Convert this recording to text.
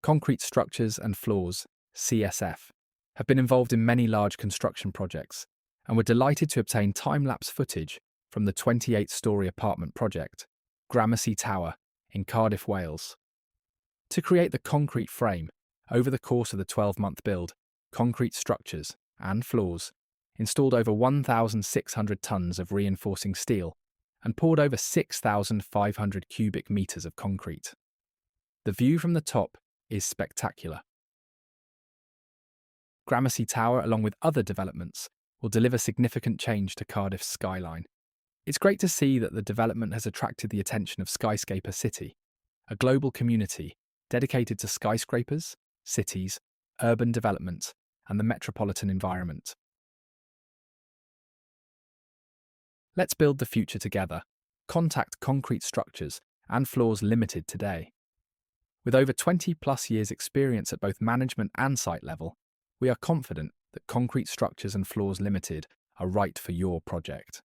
Concrete Structures and Floors, CSF, have been involved in many large construction projects and were delighted to obtain time-lapse footage from the 28-storey apartment project, Gramercy Tower, in Cardiff, Wales. To create the concrete frame, over the course of the 12-month build, Concrete Structures and Floors installed over 1,600 tonnes of reinforcing steel and poured over 6,500 cubic metres of concrete. The view from the top is spectacular. Gramercy Tower, along with other developments, will deliver significant change to Cardiff's skyline. It's great to see that the development has attracted the attention of Skyscaper City, a global community dedicated to skyscrapers, cities, urban development, and the metropolitan environment. Let's build the future together. Contact Concrete Structures and Floors Limited today. With over 20+ years' experience at both management and site level, we are confident that Concrete Structures and Floors Limited are right for your project.